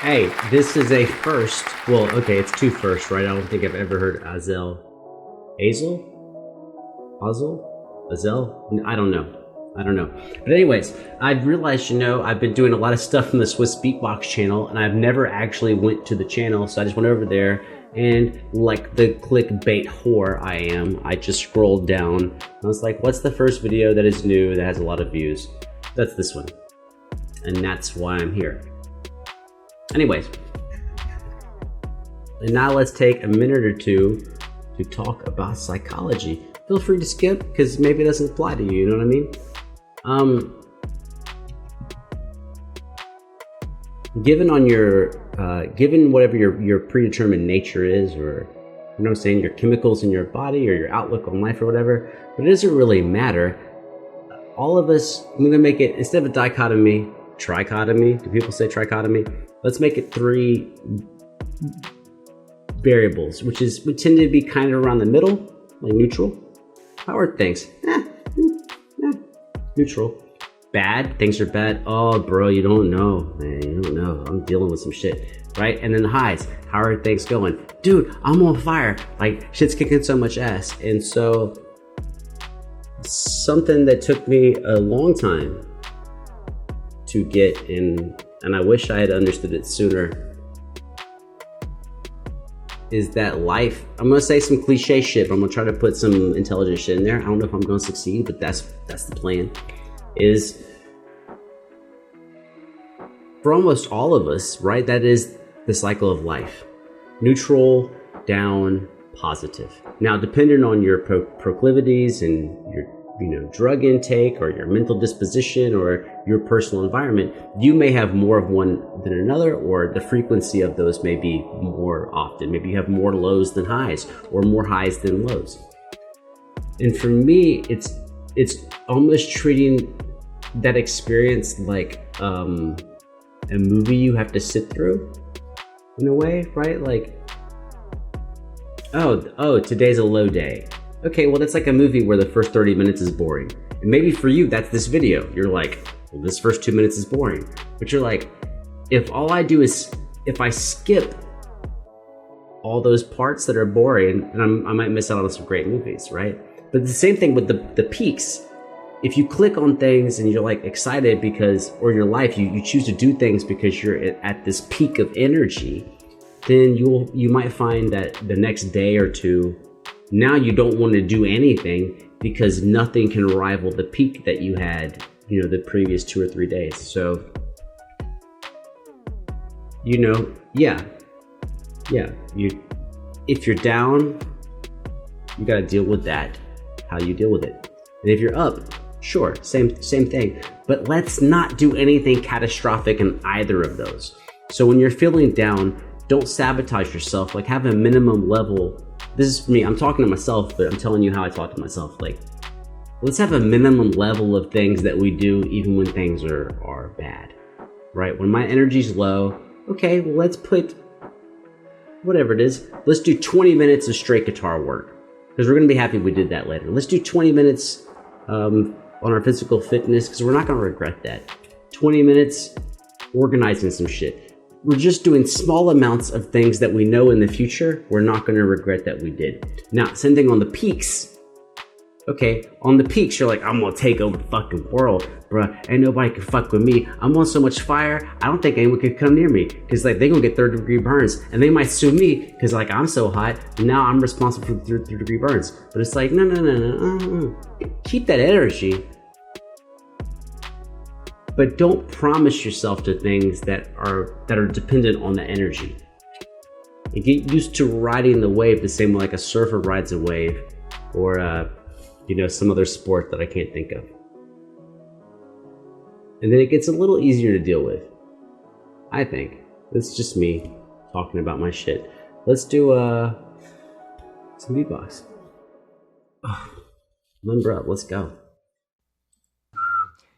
Hey, this is a first. Well, okay, it's two firsts, right? I don't think I've ever heard Azel. Azel? Azel? I don't know. I don't know. But anyways, I've realized, I've been doing a lot of stuff from the Swiss Beatbox channel, and I've never actually went to the channel, so I just went over there, and like the clickbait whore I am, I just scrolled down, and I was like, what's the first video that is new that has a lot of views? That's this one. And that's why I'm here. Anyways, and now let's take a minute or two to talk about psychology. Feel free to skip, because maybe it doesn't apply to you, you know what I mean? Given whatever your predetermined nature is, or you know what I'm saying, your chemicals in your body or your outlook on life or whatever, but it doesn't really matter. All of us, I'm gonna make it, instead of a dichotomy, trichotomy. Do people say trichotomy? Let's make it three variables, which is, we tend to be kind of around the middle, like neutral. How are things? Neutral. Bad, things are bad. Oh, bro, you don't know, man. You don't know. I'm dealing with some shit, right? And then the highs. How are things going? Dude, I'm on fire. Like, shit's kicking so much ass. And so, something that took me a long time to get in, and I wish I had understood it sooner, is that life, I'm gonna say some cliche shit, but I'm gonna try to put some intelligent shit in there. I don't know if I'm gonna succeed, but that's the plan. Is for almost all of us, right? That is the cycle of life. Neutral, down, positive. Now, depending on your proclivities and your drug intake or your mental disposition or your personal environment, you may have more of one than another, or the frequency of those may be more often. Maybe you have more lows than highs, or more highs than lows. And for me, it's almost treating that experience like a movie you have to sit through, in a way, right? Like, oh, today's a low day. Okay, well, that's like a movie where the first 30 minutes is boring. And maybe for you, that's this video. You're like, well, this first 2 minutes is boring. But you're like, if all I do is, if I skip all those parts that are boring, then I might miss out on some great movies, right? But the same thing with the peaks. If you click on things and you're like excited because, or your life, you choose to do things because you're at this peak of energy, then you might find that the next day or two, now you don't want to do anything because nothing can rival the peak that you had, the previous 2 or 3 days. So, if you're down, you got to deal with that, how you deal with it. And if you're up, sure, same thing. But let's not do anything catastrophic in either of those. So when you're feeling down, don't sabotage yourself. Like, have a minimum level. This is for me, I'm talking to myself, but I'm telling you how I talk to myself. Like, let's have a minimum level of things that we do even when things are bad, right? When my energy's low, okay, well, let's put whatever it is. Let's do 20 minutes of straight guitar work, because we're going to be happy we did that later. Let's do 20 minutes on our physical fitness, because we're not going to regret that. 20 minutes organizing some shit. We're just doing small amounts of things that we know in the future we're not going to regret that we did. Now, same thing on the peaks. Okay, on the peaks, you're like, I'm going to take over the fucking world, bruh. Ain't nobody can fuck with me. I'm on so much fire, I don't think anyone can come near me. Because, like, they're going to get third-degree burns. And they might sue me because, like, I'm so hot. Now I'm responsible for the third-degree burns. But it's like, no. Keep that energy. But don't promise yourself to things that are dependent on the energy. And get used to riding the wave the same way like a surfer rides a wave, or some other sport that I can't think of. And then it gets a little easier to deal with, I think. That's just me talking about my shit. Let's do some beatbox. Limber up, let's go.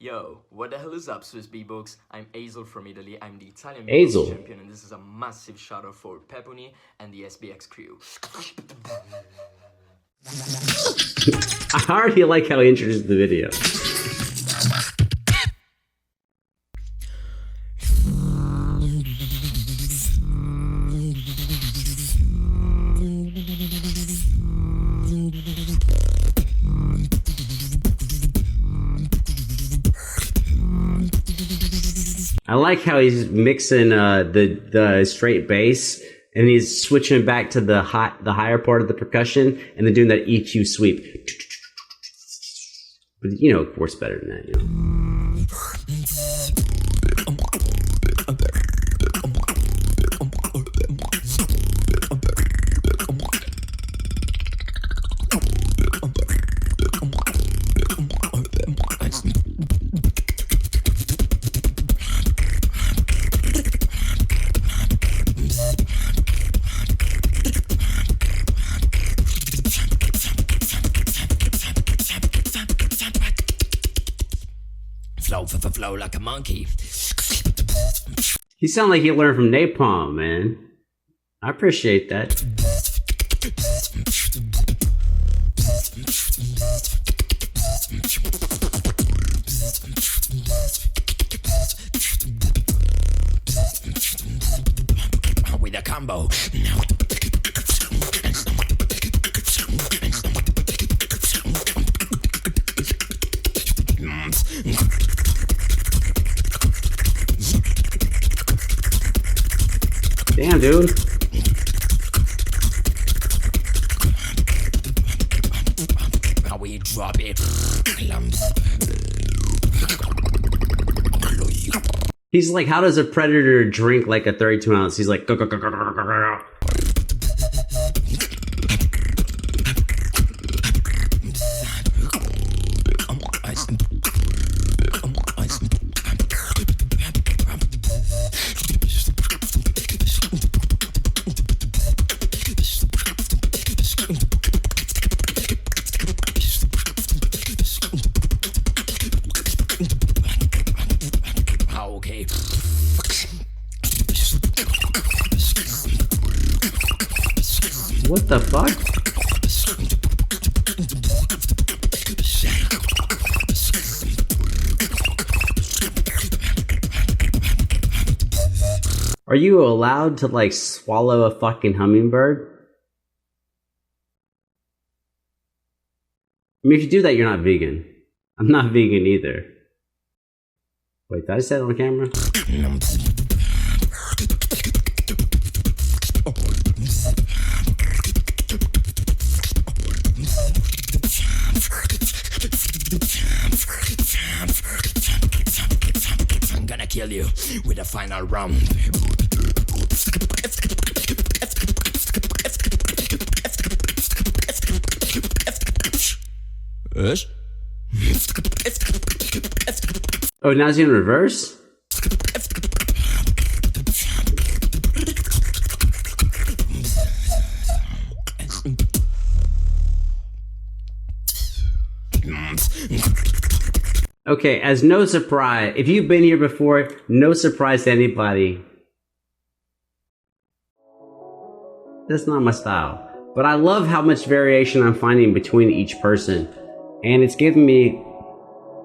Yo, what the hell is up, Swiss Beatbox? I'm Azel from Italy. I'm the Italian Azel beatbox champion, and this is a massive shout out for Peponi and the SBX crew. I already like how he introduced the video. like how he's mixing the straight bass and he's switching back to the higher part of the percussion and then doing that EQ sweep. But you know, of course, better than that. You know. Flow like a monkey. He sounded like he learned from Napalm, man. I appreciate that. With a combo. Damn, dude. How we drop it. He's like, how does a predator drink like a 32 ounce? He's like, okay. what the fuck? Are you allowed to like swallow a fucking hummingbird? I mean, if you do that, you're not vegan. I'm not vegan either. Wait, did I say it on camera? I'm gonna kill you with a final round. Oh, now it's in reverse? Okay, as no surprise, if you've been here before, no surprise to anybody. That's not my style. But I love how much variation I'm finding between each person. And it's giving me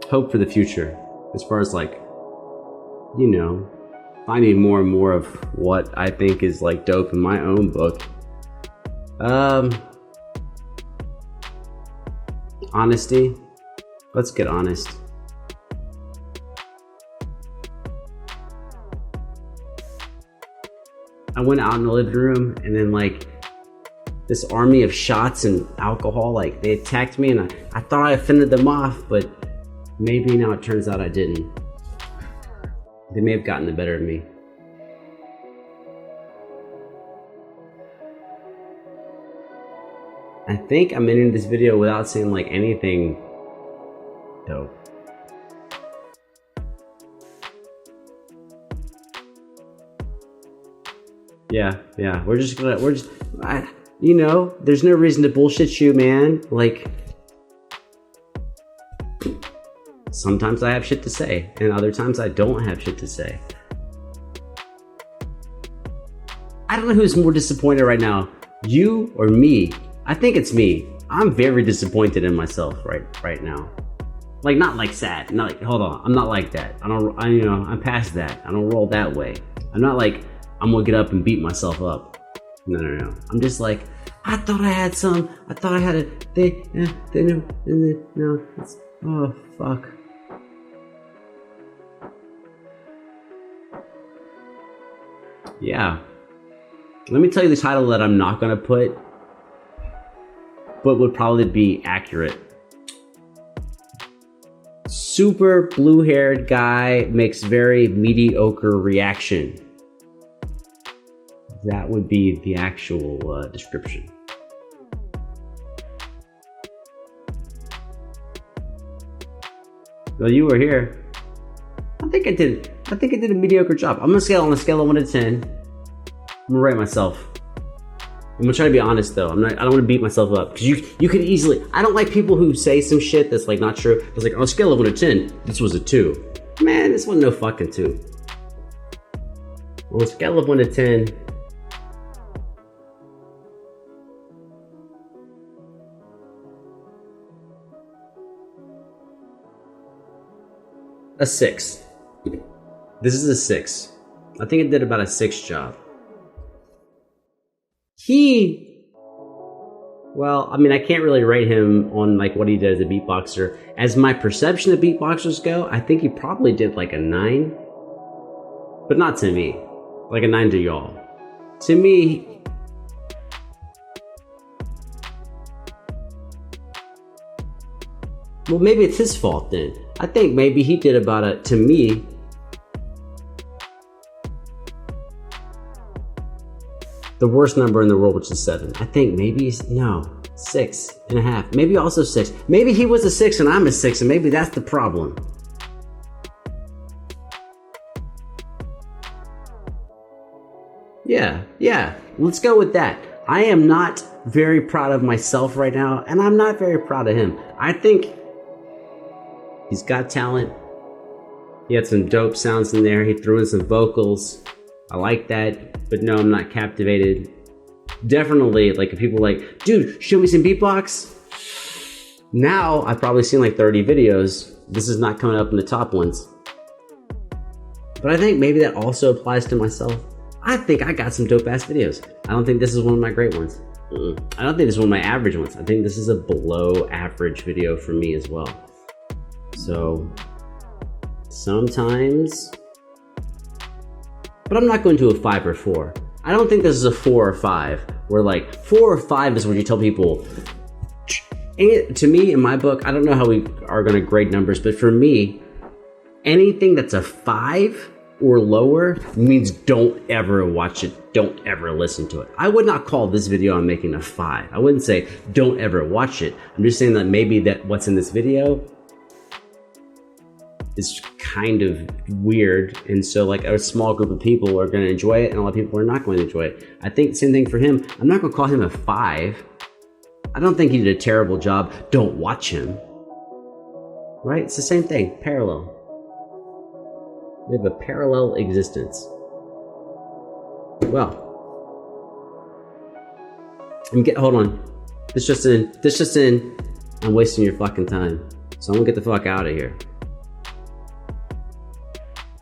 hope for the future. As far as like, you know, finding more and more of what I think is like dope in my own book. Honesty. Let's get honest. I went out in the living room and then like this army of shots and alcohol, like they attacked me and I thought I fended them off, but maybe now it turns out I didn't. They may have gotten the better of me. I think I'm ending this video without saying like anything dope. Yeah, you know, there's no reason to bullshit you, man. Like, sometimes I have shit to say, and other times I don't have shit to say. I don't know who's more disappointed right now, you or me. I think it's me. I'm very disappointed in myself right now. Like, not like sad. Not like, hold on, I'm not like that. I'm past that. I don't roll that way. I'm not like, I'm gonna get up and beat myself up. No. I'm just like, I thought I had some. I thought I had a thing. No. Oh, fuck. Yeah. Let me tell you the title that I'm not gonna put, but would probably be accurate. Super blue-haired guy makes very mediocre reaction. That would be the actual description. Well, you were here. I think I did a mediocre job. I'm gonna scale on a scale of 1 to 10. I'm gonna rate myself. I'm gonna try to be honest though. I don't want to beat myself up because you could easily. I don't like people who say some shit that's like not true. It's like on a scale of 1 to 10, this was a 2. Man, this wasn't no fucking 2. On a scale of 1 to 10, a 6. This is a 6. I think it did about a 6 job. Well, I mean, I can't really rate him on like what he did as a beatboxer. As my perception of beatboxers go, I think he probably did like a 9. But not to me. Like a 9 to y'all. To me, well, maybe it's his fault then. I think maybe he did about to me, the worst number in the world, which is 7. I think maybe, no, 6.5. Maybe also 6. Maybe he was a 6 and I'm a 6, and maybe that's the problem. Yeah, let's go with that. I am not very proud of myself right now, and I'm not very proud of him. I think he's got talent. He had some dope sounds in there. He threw in some vocals. I like that, but no, I'm not captivated. Definitely, like if people are like, dude, show me some beatbox. Now, I've probably seen like 30 videos. This is not coming up in the top ones. But I think maybe that also applies to myself. I think I got some dope ass videos. I don't think this is one of my great ones. I don't think this is one of my average ones. I think this is a below average video for me as well. So, sometimes, but I'm not going to a 5 or 4. I don't think this is a 4 or 5, where like 4 or 5 is when you tell people, to me, in my book, I don't know how we are gonna grade numbers, but for me, anything that's a 5 or lower means don't ever watch it, don't ever listen to it. I would not call this video I'm making a 5. I wouldn't say don't ever watch it. I'm just saying that maybe that what's in this video is kind of weird, and so like a small group of people are going to enjoy it and a lot of people are not going to enjoy it. I think same thing for him. I'm not going to call him a 5. I don't think he did a terrible job. Don't watch him. Right? It's the same thing. Parallel. We have a parallel existence. Well, hold on. This just in. I'm wasting your fucking time. So I'm gonna get the fuck out of here.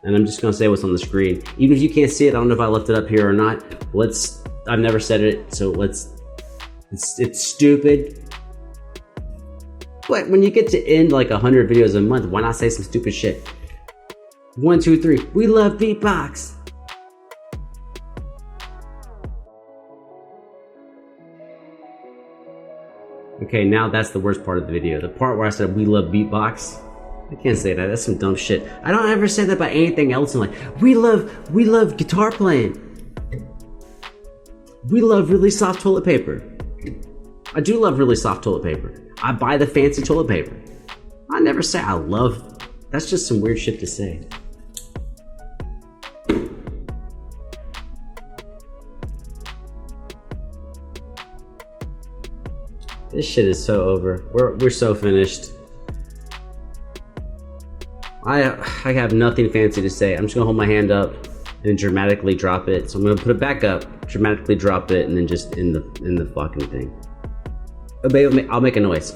And I'm just gonna say what's on the screen. Even if you can't see it, I don't know if I left it up here or not. I've never said it, so it's stupid. But when you get to end like 100 videos a month, why not say some stupid shit? 1, 2, 3. We love Beatbox. Okay, now that's the worst part of the video. The part where I said we love Beatbox. I can't say that. That's some dumb shit. I don't ever say that about anything else. And like, we love guitar playing. We love really soft toilet paper. I do love really soft toilet paper. I buy the fancy toilet paper. I never say I love. That's just some weird shit to say. This shit is so over. We're so finished. I have nothing fancy to say. I'm just gonna hold my hand up and dramatically drop it. So I'm gonna put it back up, dramatically drop it, and then just in the fucking thing. Oh, baby, I'll make a noise.